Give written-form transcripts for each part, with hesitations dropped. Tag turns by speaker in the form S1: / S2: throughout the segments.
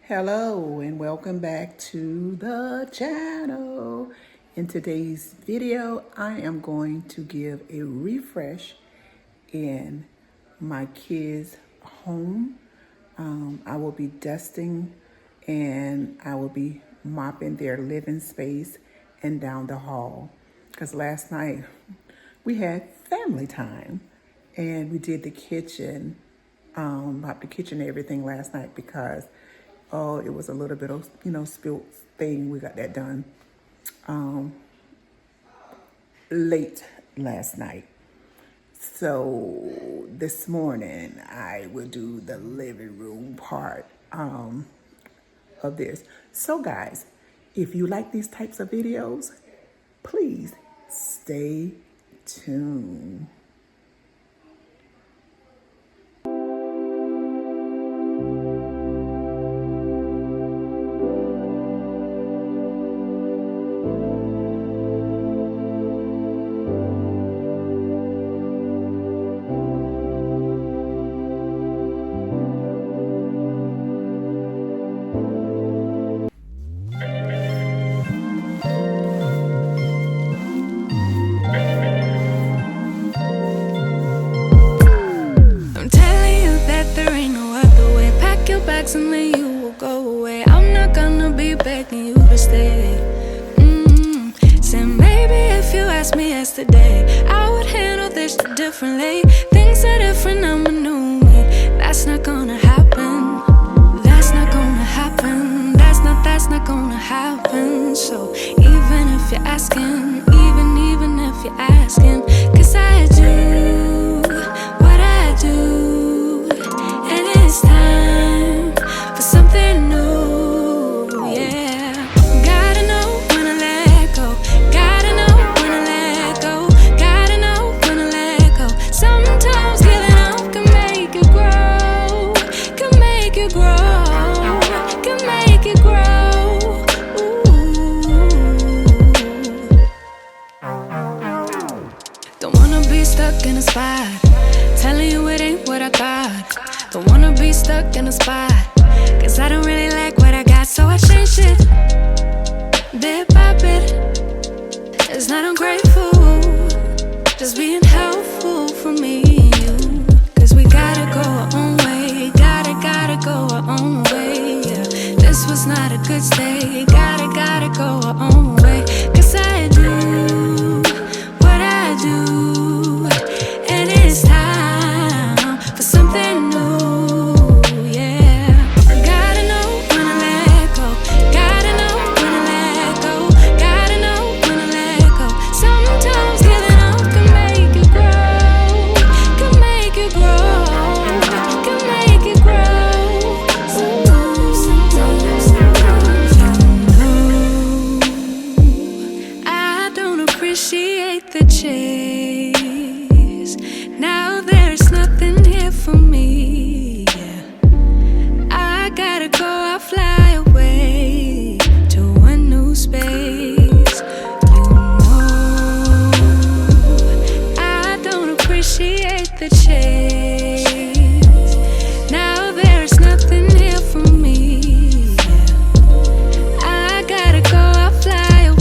S1: Hello and welcome back to the channel. In today's video, I am going to give a refresh in my kids' home. I will be dusting and I will be mopping their living space and down the hall. Because last night we had family time and we did the kitchen, mopped the kitchen and everything last night because it was a little bit of, spilt thing. We got that done late last night. So this morning I will do the living room part of this. So guys, if you like these types of videos, please stay tuned.
S2: And then you will go away. I'm not gonna be begging you to stay. Said maybe if you asked me yesterday, I would handle this differently. Things are different, I'm a new me. That's not gonna happen. That's not gonna happen. That's not gonna happen. So even if you're asking, even if you're asking, 'cause I do what I do, and it's time for something new, yeah. Gotta know when to let go. Gotta know when to let go. Gotta know when to let go. Sometimes giving up can make you grow. Can make you grow. Can make you grow. Don't wanna be stuck in a spot, telling you it ain't what I thought. Don't wanna be stuck in a spot, 'cause I don't really like what I got, so I changed it bit by bit. It's not ungrateful, just being helpful for me and you. 'Cause we gotta go our own way, gotta go our own way, yeah. This was not a good stay, gotta go our own way. 'Cause I do what I do, and it's time for something new. Appreciate the chase. Now there's nothing here for me, yeah. I gotta go, I'll fly away to a new space. You know I don't appreciate the chase. Now there's nothing here for me, yeah. I gotta go, I'll fly away.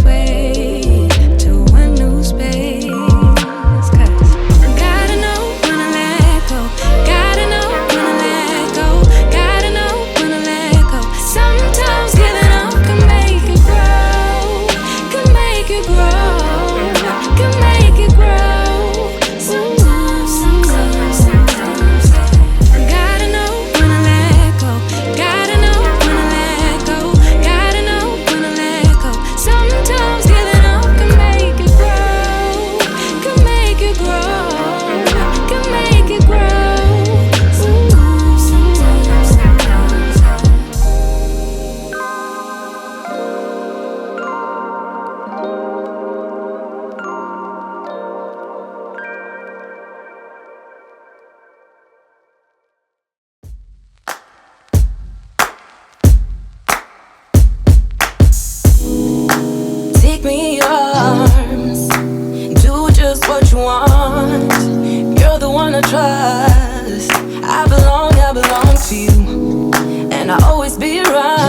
S2: Me arms, do just what you want. You're the one I trust. I belong to you, and I'll always be around.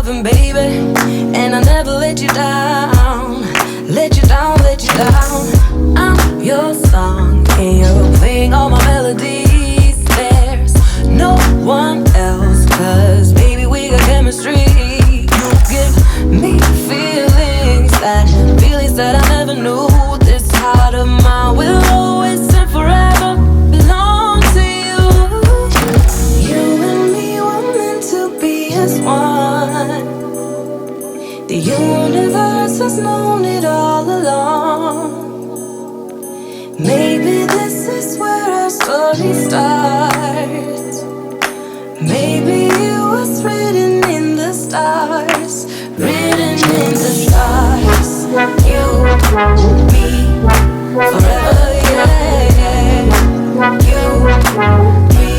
S2: loving, baby, and I never let you down. Let you down, let you down. I'm your song, and you're playing all my melodies. There's no one else, 'cause baby, we got chemistry. You give me feelings that I never knew. This heart of mine will always and forever belong to you. You and me were meant to be as one. The universe has known it all along. Maybe this is where our story starts. Maybe it was written in the stars. Written in the stars. You, me, forever, yeah, yeah. You, me,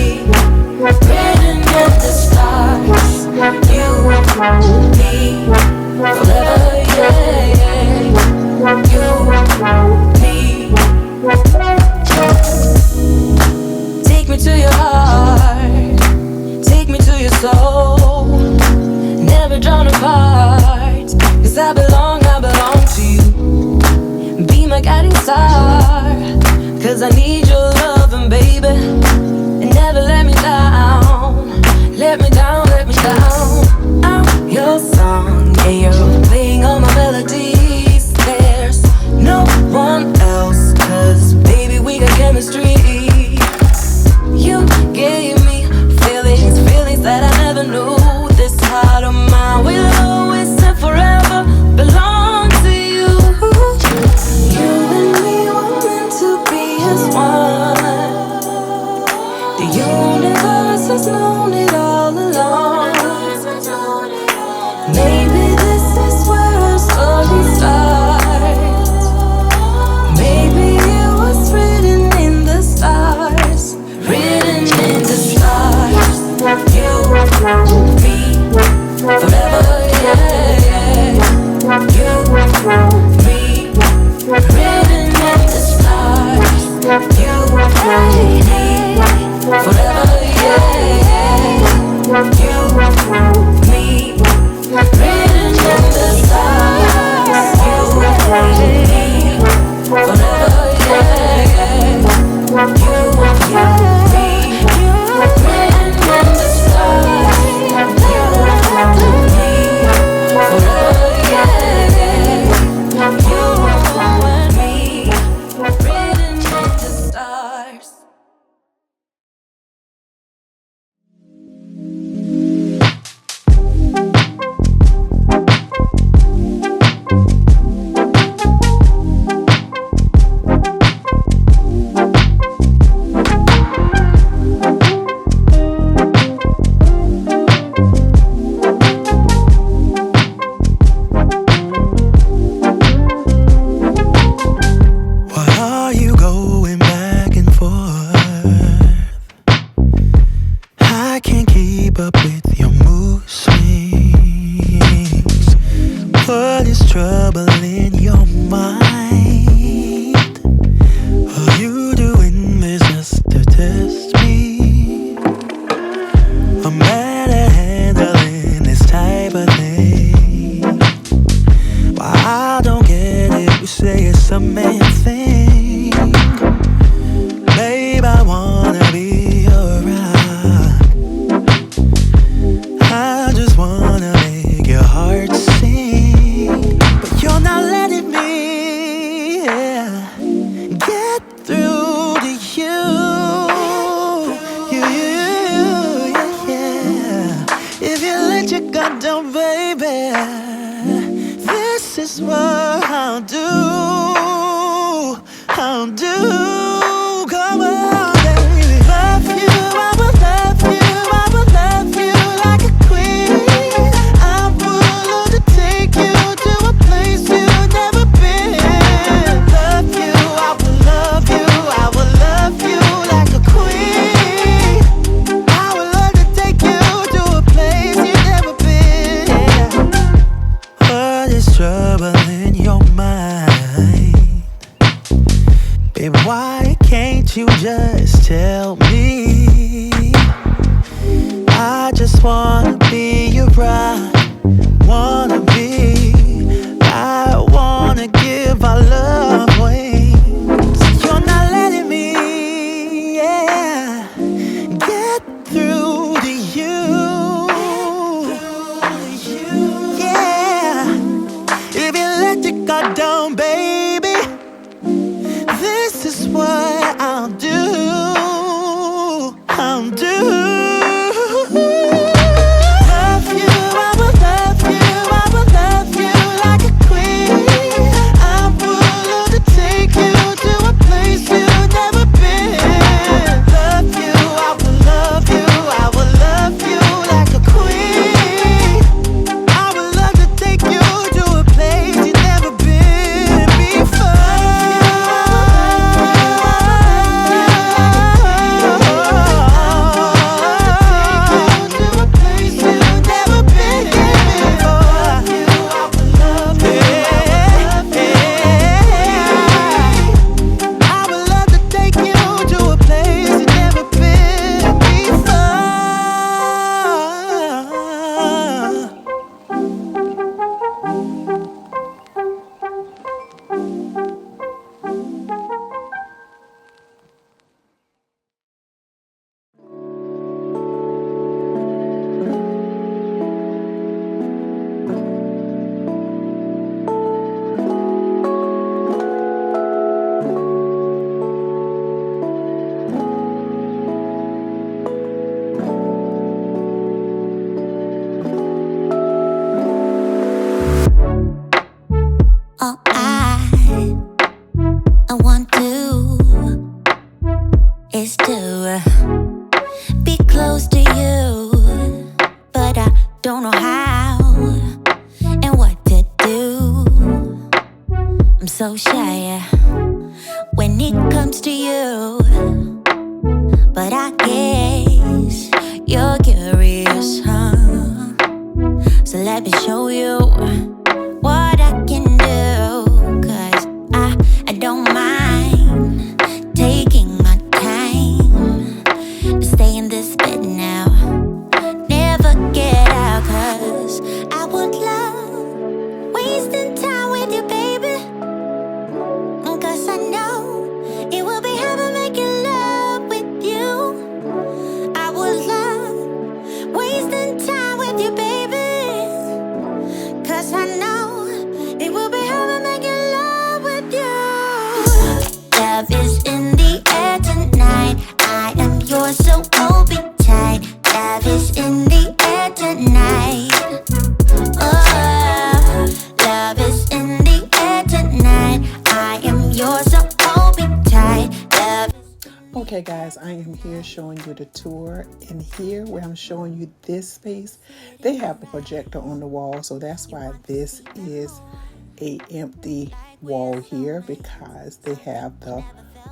S2: written in the stars. You, me, forever, yeah, yeah. You, me. Take me to your heart. Take me to your soul. Never drawn apart. 'Cause I belong to you. Be my guiding star. 'Cause I need your loving, baby. And never let me down. Let me down, let me down. I'm your song, and you're playing all my melodies. There's no one else, 'cause baby, we got chemistry. You gave me feelings that I never knew. This heart of mine will always and forever belong to you. You and me were meant to be as one. The universe has known it all along. Maybe this is where our story starts. Maybe it was written in the stars. Written in the stars. You, me, forever, yeah, yeah. You, me, written in the stars. You, me, forever, yeah, yeah. You, me, written in the stars. You, me, forever, yeah, yeah. You, me, written in the stars. You, me, forever, yeah, yeah. You and me, written in the stars.
S3: I just wanna be your bride. baby. I wanna give our love away. You're not letting me, yeah, get through to you. Yeah, if you let your guard down, baby, this is what I'll do. I'll do. Love you, I will love you, I will love you like a queen. I will love to take you to a place you've never been. Love you, I will love you, I will love you like a queen. I would love to take you to a place you've never been before.
S4: All I want to is to be close to you, but I don't know how and what to do. I'm so shy when it comes to you, but I guess you're curious, huh? So let me show you what I can do, 'cause I don't mind taking my time to stay in this bed now, never get out, 'cause I would love wasting time with you, baby, 'cause I know it will be heaven making love with you. I would love wasting time with you, baby, 'cause I know it will be heaven making love with you. Love is in the air tonight. I am yours, so hold me tight. Love is in the air tonight. Oh, love is in the air tonight. I am yours, so hold me tight. Love.
S1: Okay guys, I am here showing you the tour, and here where I'm showing you this space, they have a projector on the wall, so that's why this is a empty wall here, because they have the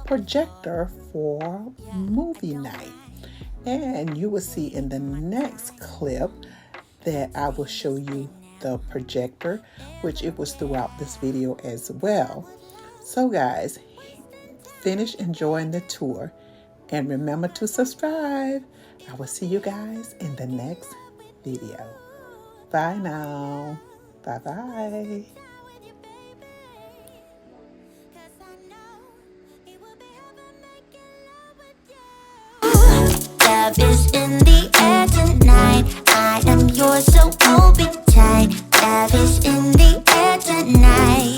S1: projector for movie night. And you will see in the next clip that I will show you the projector, which it was throughout this video as well. So guys, finish enjoying the tour and remember to subscribe. I will see you guys in the next video. Bye now. Bye bye.
S4: Love is in the air tonight. I am yours, so hold me tight. Love is in the air tonight.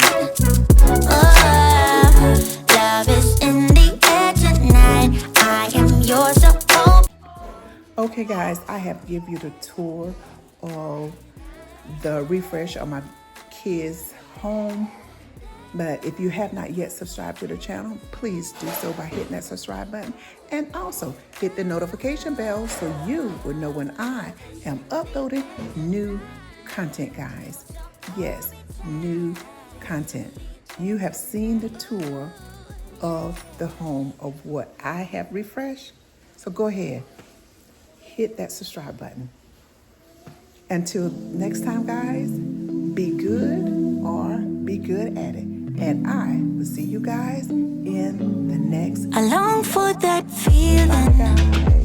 S4: Oh, love is in the air tonight. I am yours, so hold.
S1: Okay guys, I have give you the tour of the refresh of my kids' home. But if you have not yet subscribed to the channel, please do so by hitting that subscribe button, and also hit the notification bell so you will know when I am uploading new content, guys. Yes, new content. You have seen the tour of the home of what I have refreshed. So go ahead, hit that subscribe button. Until next time, guys, be good or be good at it. And I will see you guys in the next
S4: I long for that feeling.
S1: Bye, guys.